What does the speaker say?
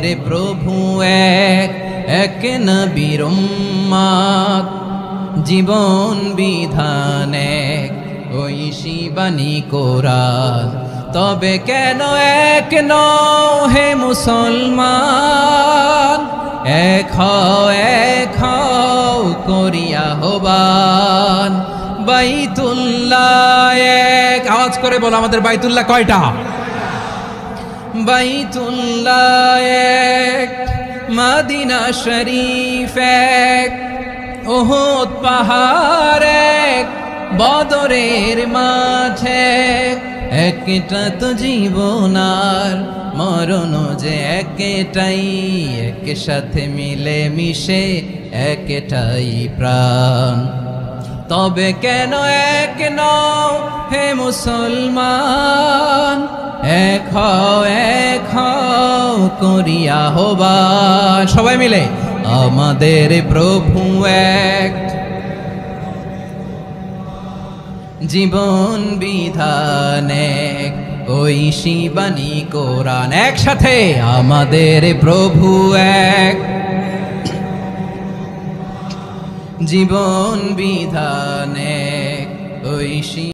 আমাদের প্রভু এক, এক নবীর উম্মত, জীবন বিধান এক, ঐশী বাণী কোরআন। তবে কেন এক নও হে মুসলমান, এক হও করিয়া আহ্বান। বাইতুল্লাহ এক, আওয়াজ করে বলো আমাদের বাইতুল্লাহ কয়টা? বাইতুল্লাহ এক, মদিনা শরীফ এক, উহুদ পাহাড় এক, বদরের মাঠে একটা তো জীবন আর মরণ যে একটাই, এক সাথে মিলে মিশে একটাই প্রাণ। তবে কেন এক নও হে মুসলমান, এক হও করিয়া আহ্বান। সবাই মিলে আমাদের প্রভু এক, জীবন বিধান এক, ঐশী বাণী কোরআন। একসাথে আমাদের প্রভু এক, জীবন বিধান এক, ঐশী